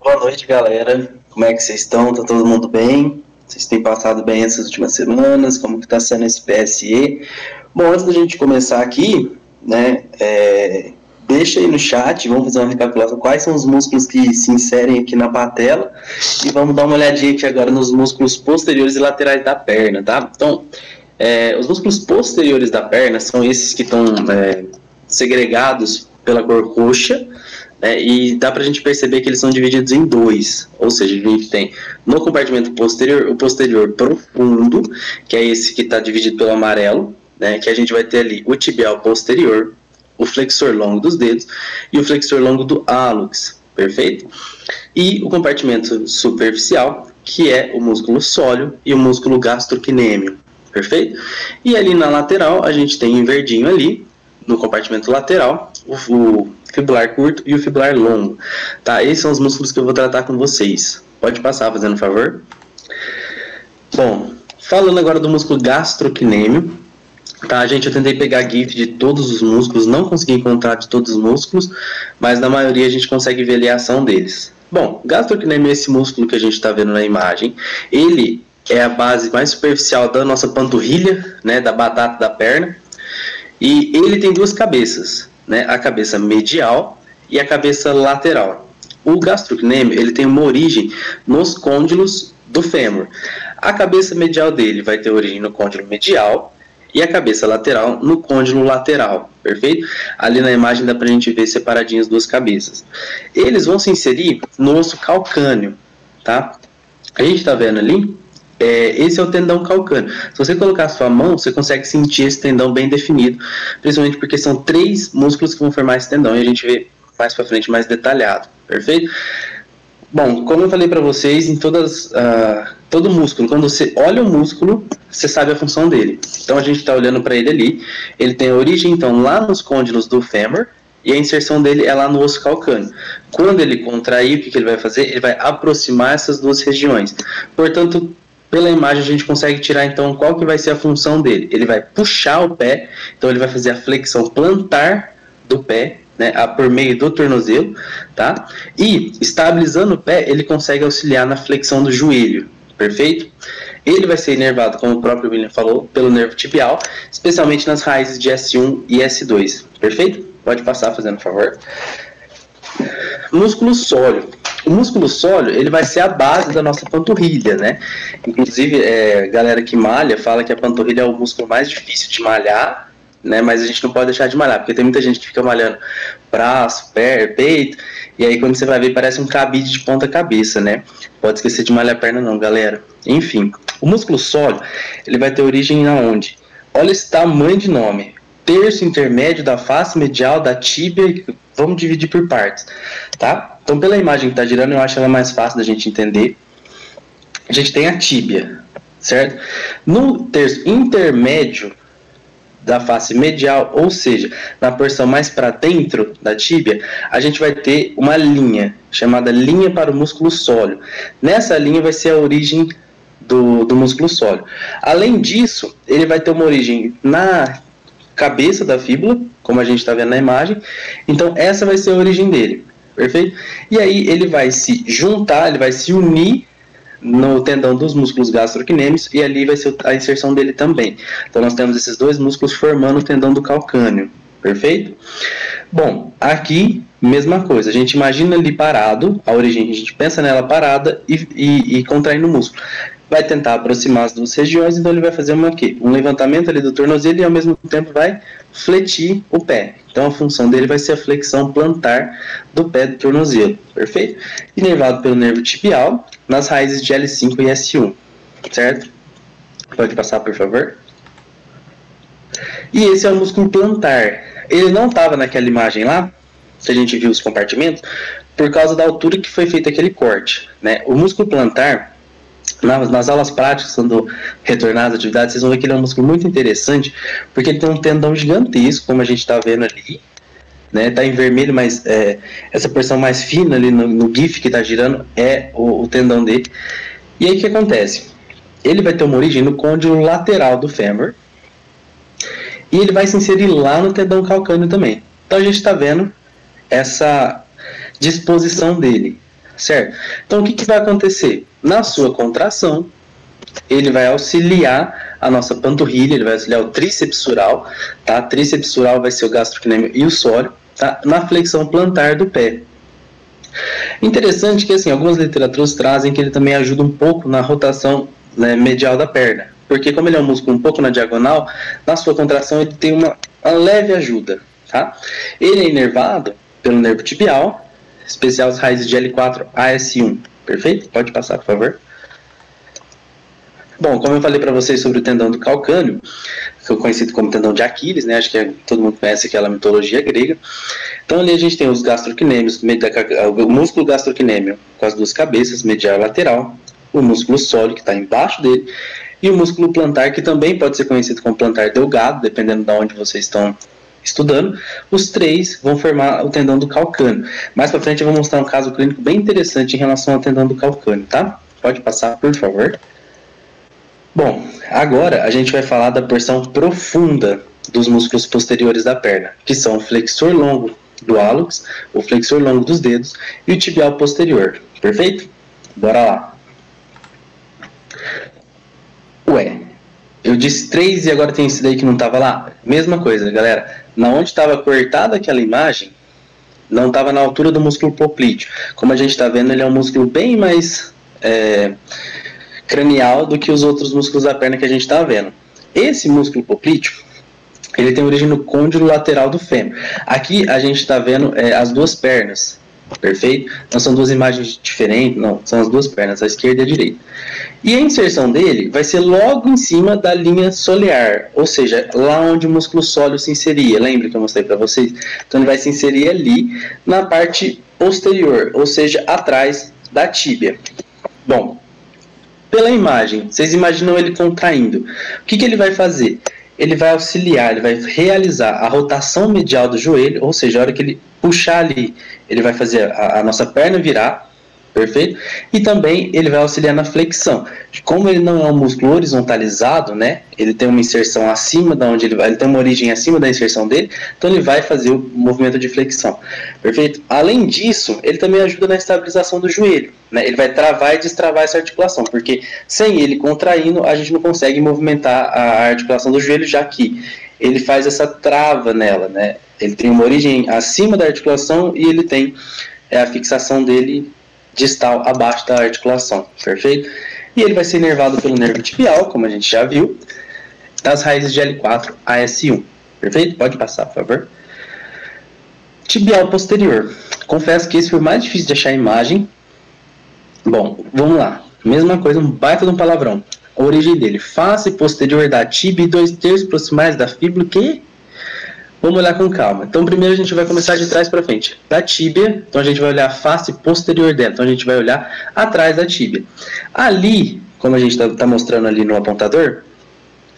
Boa noite, galera. Como é que vocês estão? Tá todo mundo bem? Vocês têm passado bem essas últimas semanas? Como que tá sendo esse PSE? Bom, antes da gente começar aqui, né, deixa aí no chat, vamos fazer uma recapitulação. Quais são os músculos que se inserem aqui na patela? E vamos dar uma olhadinha aqui agora nos músculos posteriores e laterais da perna, tá? Então, os músculos posteriores da perna são esses que estão segregados pela cor roxa, e dá para a gente perceber que eles são divididos em dois, ou seja, a gente tem no compartimento posterior, o posterior profundo, que é esse que está dividido pelo amarelo, né, que a gente vai ter ali o tibial posterior, o flexor longo dos dedos e o flexor longo do hálux, perfeito? E o compartimento superficial, que é o músculo sóleo e o músculo gastrocnêmio, perfeito? E ali na lateral, a gente tem em verdinho ali, no compartimento lateral, o fibular curto e o fibular longo, tá? Esses são os músculos que eu vou tratar com vocês. Pode passar, fazendo um favor. Bom, falando agora do músculo gastrocnêmio, tá, gente? Eu tentei pegar GIF de todos os músculos, não consegui encontrar de todos os músculos, mas na maioria a gente consegue ver ali a ação deles. Bom, gastrocnêmio é esse músculo que a gente está vendo na imagem. Ele é a base mais superficial da nossa panturrilha, né, da batata da perna. E ele tem duas cabeças, né? A cabeça medial e a cabeça lateral. O gastrocnêmio, ele tem uma origem nos côndilos do fêmur. A cabeça medial dele vai ter origem no côndilo medial e a cabeça lateral no côndilo lateral, perfeito? Ali na imagem dá pra gente ver separadinhas as duas cabeças. Eles vão se inserir no osso calcâneo, tá? A gente tá vendo ali, esse é o tendão calcâneo. Se você colocar a sua mão, você consegue sentir esse tendão bem definido, principalmente porque são 3 músculos que vão formar esse tendão e a gente vê mais para frente mais detalhado, perfeito? Bom, como eu falei para vocês, em todo músculo, quando você olha o músculo, você sabe a função dele. Então a gente está olhando para ele ali, ele tem origem então lá nos côndilos do fêmur, e a inserção dele é lá no osso calcâneo. Quando ele contrair, o que ele vai fazer? Ele vai aproximar essas duas regiões. Portanto, pela imagem a gente consegue tirar então qual que vai ser a função dele. Ele vai puxar o pé, então ele vai fazer a flexão plantar do pé, né, por meio do tornozelo, tá? E estabilizando o pé, ele consegue auxiliar na flexão do joelho, perfeito? Ele vai ser inervado, como o próprio William falou, pelo nervo tibial, especialmente nas raízes de S1 e S2, perfeito? Pode passar, fazendo um favor. Músculo sóleo. O músculo sóleo, ele vai ser a base da nossa panturrilha, né? Inclusive, galera que malha fala que a panturrilha é o músculo mais difícil de malhar, né? Mas a gente não pode deixar de malhar, porque tem muita gente que fica malhando braço, perna, peito, e aí quando você vai ver parece um cabide de ponta cabeça, né? Pode esquecer de malhar a perna não, galera. Enfim, o músculo sóleo, ele vai ter origem aonde? Olha esse tamanho de nome. Terço intermédio da face medial da tíbia, vamos dividir por partes, tá? Então, pela imagem que está girando, eu acho ela mais fácil da gente entender. A gente tem a tíbia, certo? No terço intermédio da face medial, ou seja, na porção mais para dentro da tíbia, a gente vai ter uma linha, chamada linha para o músculo sóleo. Nessa linha vai ser a origem do músculo sóleo. Além disso, ele vai ter uma origem na cabeça da fíbula, como a gente está vendo na imagem. Então, essa vai ser a origem dele. Perfeito? E aí ele vai se juntar, ele vai se unir no tendão dos músculos gastrocnêmios e ali vai ser a inserção dele também. Então nós temos esses dois músculos formando o tendão do calcâneo. Perfeito? Bom, aqui, mesma coisa. A gente imagina ele parado, a origem, a gente pensa nela parada e contraindo o músculo. Vai tentar aproximar as duas regiões, então ele vai fazer um levantamento ali do tornozelo e ao mesmo tempo vai fletir o pé. Então a função dele vai ser a flexão plantar do pé do tornozelo, perfeito? Inervado pelo nervo tibial nas raízes de L5 e S1, certo? Pode passar, por favor. E esse é o músculo plantar. Ele não estava naquela imagem lá, se a gente viu os compartimentos, por causa da altura que foi feito aquele corte, né? O músculo plantar, nas aulas práticas, quando retornar às atividades, vocês vão ver que ele é um músculo muito interessante, porque ele tem um tendão gigantesco, como a gente está vendo ali, né? Tá em vermelho, mas essa porção mais fina ali no GIF que está girando é o tendão dele. E aí o que acontece? Ele vai ter uma origem no côndilo lateral do fêmur e ele vai se inserir lá no tendão calcâneo também. Então a gente está vendo essa disposição dele, certo? Então, o que vai acontecer? Na sua contração, ele vai auxiliar a nossa panturrilha, ele vai auxiliar o tríceps sural, tá? Tríceps sural vai ser o gastrocnêmio e o sóleo, tá? Na flexão plantar do pé. Interessante que, assim, algumas literaturas trazem que ele também ajuda um pouco na rotação, né, medial da perna, porque como ele é um músculo um pouco na diagonal, na sua contração ele tem uma leve ajuda, tá? Ele é inervado pelo nervo tibial, especial as raízes de L4 a S1, perfeito? Pode passar, por favor. Bom, como eu falei para vocês sobre o tendão do calcâneo, que é conhecido como tendão de Aquiles, né? Acho que todo mundo conhece aquela mitologia grega. Então ali a gente tem os gastrocnêmios, o músculo gastrocnêmio com as duas cabeças, medial e lateral, o músculo sóleo que está embaixo dele, e o músculo plantar, que também pode ser conhecido como plantar delgado, dependendo de onde vocês estão estudando. Os três vão formar o tendão do calcâneo. Mais para frente eu vou mostrar um caso clínico bem interessante em relação ao tendão do calcâneo, tá? Pode passar, por favor. Bom, agora a gente vai falar da porção profunda dos músculos posteriores da perna, que são o flexor longo do hálux, o flexor longo dos dedos e o tibial posterior, perfeito? Bora lá. Ué, eu disse 3 e agora tem esse daí que não estava lá? Mesma coisa, galera. Na onde estava cortada aquela imagem, não estava na altura do músculo poplíteo. Como a gente está vendo, ele é um músculo bem mais cranial do que os outros músculos da perna que a gente está vendo. Esse músculo poplíteo, ele tem origem no côndilo lateral do fêmur. Aqui a gente está vendo as duas pernas, perfeito? Não são duas imagens diferentes, não, são as duas pernas, a esquerda e a direita. E a inserção dele vai ser logo em cima da linha solear, ou seja, lá onde o músculo sóleo se inseria. Lembra que eu mostrei para vocês? Então ele vai se inserir ali na parte posterior, ou seja, atrás da tíbia. Bom, pela imagem, vocês imaginam ele contraindo. O que ele vai fazer? Ele vai auxiliar, ele vai realizar a rotação medial do joelho, ou seja, a hora que ele puxar ali, ele vai fazer a nossa perna virar, perfeito? E também ele vai auxiliar na flexão. Como ele não é um músculo horizontalizado, né? Ele tem uma inserção acima da onde ele tem uma origem acima da inserção dele, então ele vai fazer o movimento de flexão, perfeito? Além disso, ele também ajuda na estabilização do joelho, né? Ele vai travar e destravar essa articulação, porque sem ele contraindo, a gente não consegue movimentar a articulação do joelho, já que ele faz essa trava nela, né? Ele tem uma origem acima da articulação e ele tem a fixação dele distal abaixo da articulação, perfeito? E ele vai ser inervado pelo nervo tibial, como a gente já viu, das raízes de L4 a S1, perfeito? Pode passar, por favor. Tibial posterior. Confesso que esse foi o mais difícil de achar a imagem. Bom, vamos lá. Mesma coisa, um baita de um palavrão. A origem dele, face posterior da tíbia e 2/3 proximais da fíbula, que... Vamos olhar com calma. Então, primeiro a gente vai começar de trás para frente. Da tíbia, então a gente vai olhar a face posterior dela. Então, a gente vai olhar atrás da tíbia. Ali, como a gente está mostrando ali no apontador,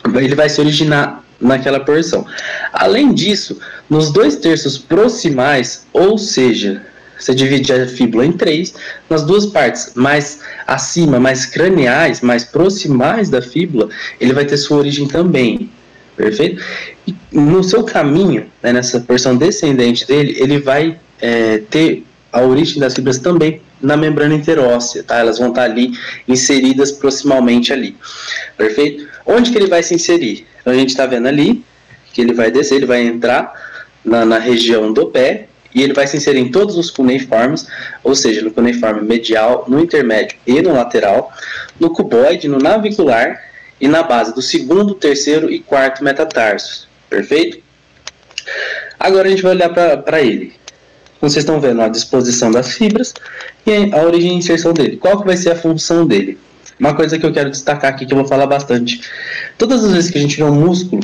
ele vai se originar naquela porção. Além disso, nos 2/3 proximais, ou seja, você divide a fíbula em 3, nas duas partes mais acima, mais craniais, mais proximais da fíbula, ele vai ter sua origem também. Perfeito? E no seu caminho, né, nessa porção descendente dele, ele vai ter a origem das fibras também na membrana interóssea, tá? Elas vão estar ali inseridas proximalmente ali. Perfeito? Onde que ele vai se inserir? Então a gente está vendo ali que ele vai descer, ele vai entrar na região do pé e ele vai se inserir em todos os cuneiformes, ou seja, no cuneiforme medial, no intermédio e no lateral, no cuboide, no navicular e na base do 2º, 3º e 4º metatarsos, perfeito? Agora a gente vai olhar para ele. Como vocês estão vendo a disposição das fibras e a origem e inserção dele. Qual que vai ser a função dele? Uma coisa que eu quero destacar aqui, que eu vou falar bastante. Todas as vezes que a gente vê um músculo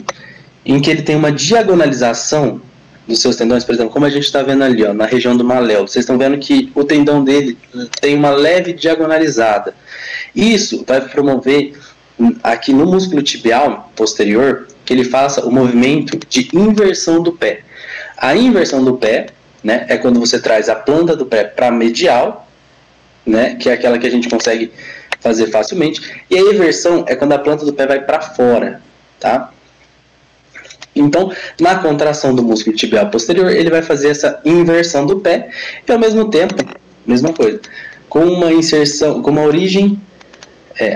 em que ele tem uma diagonalização dos seus tendões, por exemplo, como a gente está vendo ali, ó, na região do maléolo, vocês estão vendo que o tendão dele tem uma leve diagonalizada. Isso vai promover aqui no músculo tibial posterior, que ele faça o movimento de inversão do pé. A inversão do pé, né, é quando você traz a planta do pé para medial, né, que é aquela que a gente consegue fazer facilmente, e a eversão é quando a planta do pé vai para fora, tá? Então, na contração do músculo tibial posterior, ele vai fazer essa inversão do pé e, ao mesmo tempo, mesma coisa, com uma inserção, com uma origem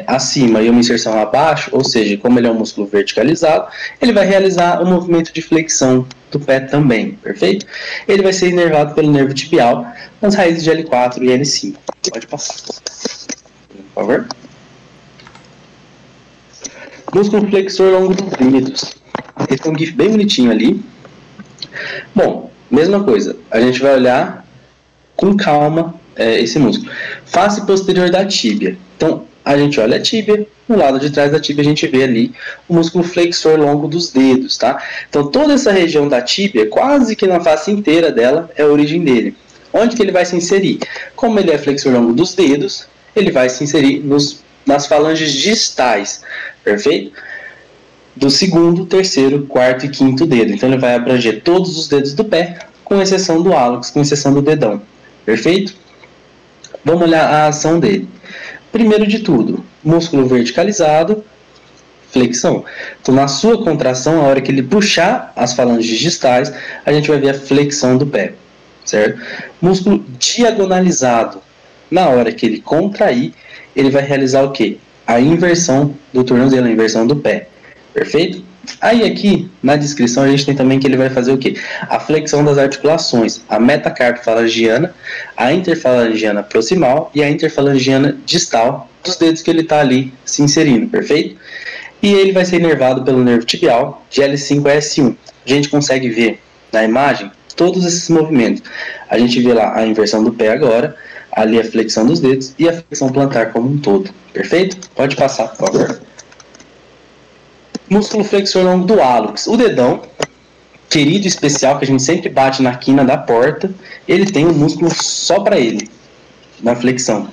acima e uma inserção abaixo, ou seja, como ele é um músculo verticalizado, ele vai realizar o movimento de flexão do pé também, perfeito? Ele vai ser inervado pelo nervo tibial nas raízes de L4 e L5. Pode passar, por favor. Músculo flexor longo dos dedos. Esse é um GIF bem bonitinho ali. Bom, mesma coisa. A gente vai olhar com calma esse músculo. Face posterior da tíbia. Então, a gente olha a tíbia. No lado de trás da tíbia, a gente vê ali o músculo flexor longo dos dedos, tá? Então, toda essa região da tíbia, quase que na face inteira dela, é a origem dele. Onde que ele vai se inserir? Como ele é flexor longo dos dedos, ele vai se inserir nas falanges distais, perfeito? Do segundo, terceiro, quarto e quinto dedo. Então ele vai abranger todos os dedos do pé, com exceção do hálux, com exceção do dedão. Perfeito? Vamos olhar a ação dele. Primeiro de tudo, músculo verticalizado, flexão. Então na sua contração, a hora que ele puxar as falanges distais, a gente vai ver a flexão do pé. Certo? Músculo diagonalizado. Na hora que ele contrair, ele vai realizar o quê? A inversão do tornozelo, a inversão do pé. Perfeito? Aí aqui, na descrição, a gente tem também que ele vai fazer o quê? A flexão das articulações, a metacarpofalangiana, a interfalangiana proximal e a interfalangiana distal dos dedos que ele está ali se inserindo, perfeito? E ele vai ser inervado pelo nervo tibial de L5 a S1. A gente consegue ver na imagem todos esses movimentos. A gente vê lá a inversão do pé agora, ali a flexão dos dedos e a flexão plantar como um todo, perfeito? Pode passar, por favor. Músculo flexor longo do hálux. O dedão, querido e especial, que a gente sempre bate na quina da porta, ele tem um músculo só para ele, na flexão.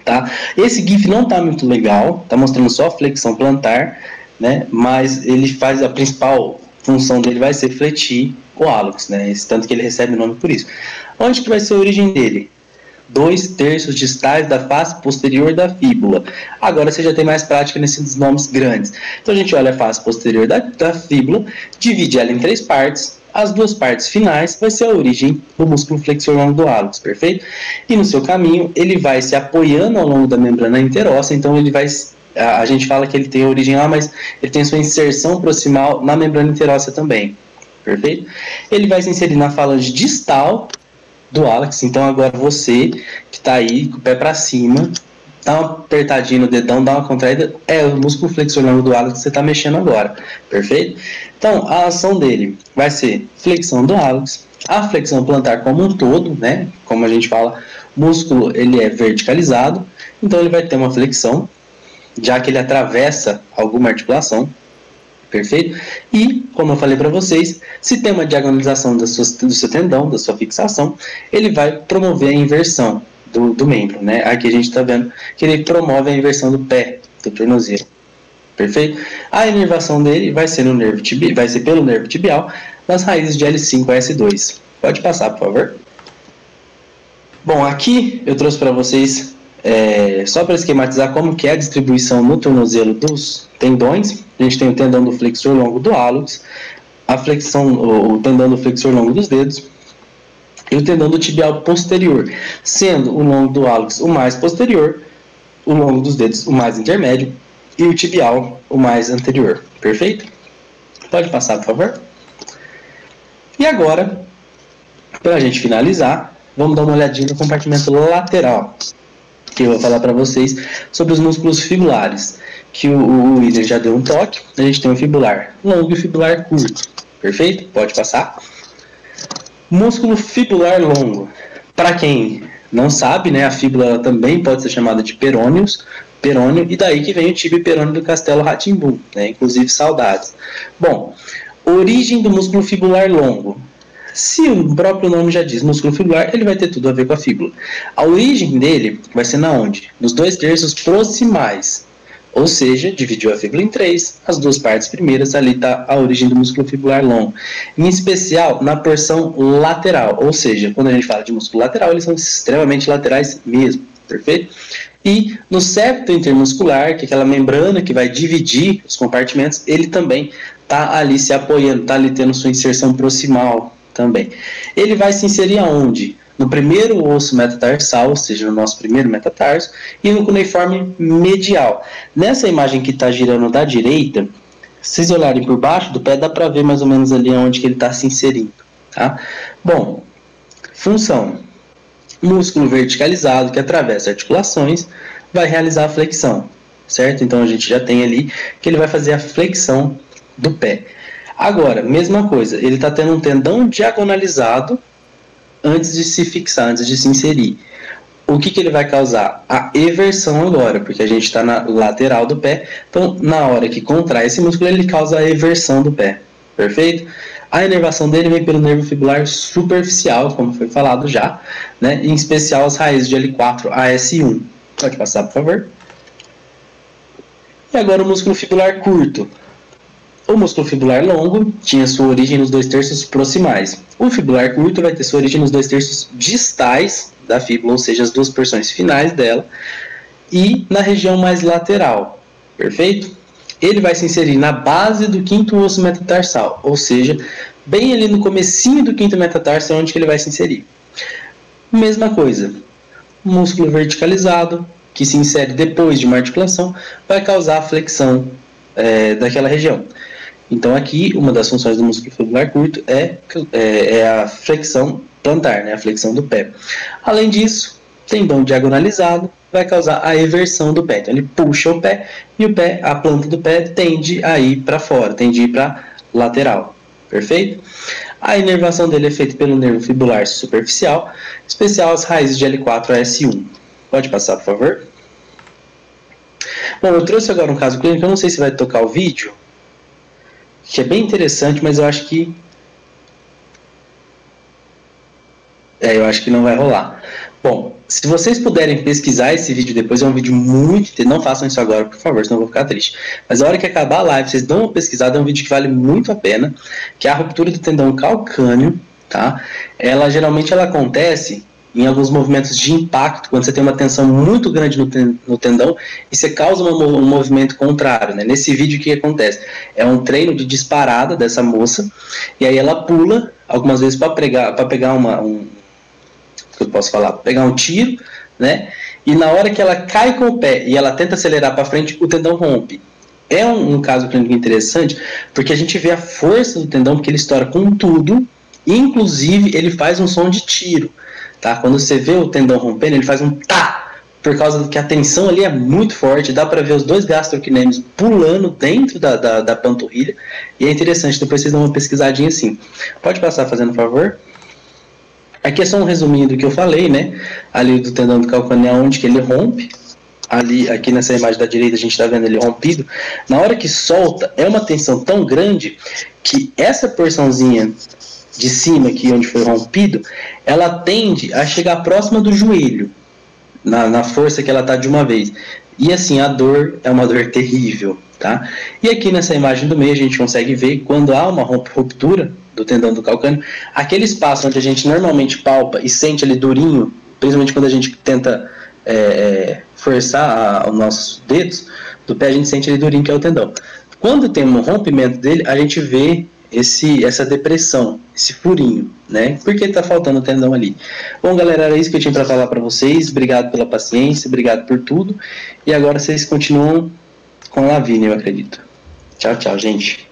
Tá? Esse GIF não está muito legal, está mostrando só a flexão plantar, né? Mas ele faz, a principal função dele vai ser fletir o hálux, né? Tanto que ele recebe o nome por isso. Onde que vai ser a origem dele? 2/3 distais da face posterior da fíbula. Agora você já tem mais prática nesses nomes grandes. Então a gente olha a face posterior da fíbula, divide ela em 3 partes. As 2 partes finais vai ser a origem do músculo flexor longo do hálux, perfeito? E no seu caminho ele vai se apoiando ao longo da membrana interóssea, então ele vai, a gente fala que ele tem origem lá, mas ele tem sua inserção proximal na membrana interóssea também, perfeito? Ele vai se inserir na falange distal do hálux. Então agora você que está aí com o pé para cima, dá uma apertadinha no dedão, dá uma contraída, é o músculo flexor longo do hálux que você está mexendo agora, perfeito? Então a ação dele vai ser flexão do hálux, a flexão plantar como um todo, né? Como a gente fala, músculo ele é verticalizado, então ele vai ter uma flexão, já que ele atravessa alguma articulação. Perfeito? E, como eu falei para vocês, se tem uma diagonalização do seu tendão, da sua fixação, ele vai promover a inversão do membro, né? Aqui a gente está vendo que ele promove a inversão do pé, do tornozelo. Perfeito? A inervação dele vai ser, vai ser pelo nervo tibial, nas raízes de L5 a S2. Pode passar, por favor. Bom, aqui eu trouxe para vocês, só para esquematizar como que é a distribuição no tornozelo dos tendões. A gente tem o tendão do flexor longo do hálux, o tendão do flexor longo dos dedos e o tendão do tibial posterior, sendo o longo do hálux o mais posterior, o longo dos dedos o mais intermédio e o tibial o mais anterior. Perfeito? Pode passar, por favor. E agora, para a gente finalizar, vamos dar uma olhadinha no compartimento lateral, que eu vou falar para vocês sobre os músculos fibulares, que o William já deu um toque. A gente tem o fibular longo e o fibular curto, perfeito? Pode passar. Músculo fibular longo, para quem não sabe, né, a fíbula também pode ser chamada de perônio, e daí que vem o tibio e perônio do Castelo Rá-Tim-Bum, né, inclusive saudades. Bom, origem do músculo fibular longo. Se o próprio nome já diz músculo fibular, ele vai ter tudo a ver com a fíbula. A origem dele vai ser na onde? Nos 2/3 proximais. Ou seja, dividiu a fíbula em 3, as 2 partes primeiras, ali está a origem do músculo fibular longo. Em especial, na porção lateral. Ou seja, quando a gente fala de músculo lateral, eles são extremamente laterais mesmo. Perfeito? E no septo intermuscular, que é aquela membrana que vai dividir os compartimentos, ele também tá ali se apoiando, tá ali tendo sua inserção proximal também. Ele vai se inserir aonde? No primeiro osso metatarsal, ou seja, no nosso primeiro metatarso, e no cuneiforme medial. Nessa imagem que está girando da direita, se vocês olharem por baixo do pé, dá para ver mais ou menos ali onde que ele está se inserindo. Tá? Bom, função. Músculo verticalizado que atravessa articulações vai realizar a flexão, certo? Então a gente já tem ali que ele vai fazer a flexão do pé. Agora, mesma coisa, ele está tendo um tendão diagonalizado antes de se fixar, antes de se inserir. O que ele vai causar? A eversão agora, porque a gente está na lateral do pé, então na hora que contrai esse músculo, ele causa a eversão do pé, perfeito? A inervação dele vem pelo nervo fibular superficial, como foi falado já, né? Em especial as raízes de L4 a S1. Pode passar, por favor. E agora o músculo fibular curto. O músculo fibular longo tinha sua origem nos 2/3 proximais. O fibular curto vai ter sua origem nos 2/3 distais da fíbula, ou seja, as duas porções finais dela, e na região mais lateral, perfeito? Ele vai se inserir na base do quinto osso metatarsal, ou seja, bem ali no comecinho do quinto metatarso é onde que ele vai se inserir. Mesma coisa, músculo verticalizado, que se insere depois de uma articulação, vai causar a flexão daquela região. Então aqui, uma das funções do músculo fibular curto é a flexão plantar, né, a flexão do pé. Além disso, tendão diagonalizado vai causar a eversão do pé. Então ele puxa o pé e o pé, a planta do pé tende a ir para fora, tende a ir para lateral. Perfeito? A inervação dele é feita pelo nervo fibular superficial, especial as raízes de L4 a S1. Pode passar, por favor? Bom, eu trouxe agora um caso clínico, eu não sei se vai tocar o vídeo, que é bem interessante, mas eu acho que não vai rolar. Bom, se vocês puderem pesquisar esse vídeo depois, é um vídeo muito... Não façam isso agora, por favor, senão eu vou ficar triste. Mas a hora que acabar a live, vocês dão uma pesquisada, é um vídeo que vale muito a pena, que é a ruptura do tendão calcâneo, tá? Geralmente ela acontece em alguns movimentos de impacto, quando você tem uma tensão muito grande no tendão e você causa um movimento contrário, né? Nesse vídeo o que acontece? É um treino de disparada dessa moça, e aí ela pula, algumas vezes para pegar pegar um tiro, né? E na hora que ela cai com o pé e ela tenta acelerar para frente, o tendão rompe. É um caso clínico interessante, porque a gente vê a força do tendão, porque ele estoura com tudo, inclusive ele faz um som de tiro. Tá? Quando você vê o tendão rompendo, ele faz um tá, por causa de que a tensão ali é muito forte, dá para ver os dois gastrocnêmios pulando dentro da panturrilha, e é interessante, depois vocês dão uma pesquisadinha assim. Pode passar fazendo um favor? Aqui é só um resuminho do que eu falei, né? Ali do tendão do calcanhar, onde que ele rompe. Aqui nessa imagem da direita a gente está vendo ele rompido. Na hora que solta, é uma tensão tão grande que essa porçãozinha de cima aqui, onde foi rompido, ela tende a chegar próxima do joelho, na força que ela está de uma vez. E assim, a dor é uma dor terrível, tá? E aqui nessa imagem do meio a gente consegue ver quando há uma ruptura do tendão do calcâneo, aquele espaço onde a gente normalmente palpa e sente ele durinho, principalmente quando a gente tenta forçar os nossos dedos do pé, a gente sente ele durinho, que é o tendão. Quando tem um rompimento dele, a gente vê essa depressão, esse furinho, né? Porque está faltando o tendão ali. Bom, galera, era isso que eu tinha para falar para vocês. Obrigado pela paciência, obrigado por tudo. E agora vocês continuam com a Lavínia, eu acredito. Tchau, tchau, gente.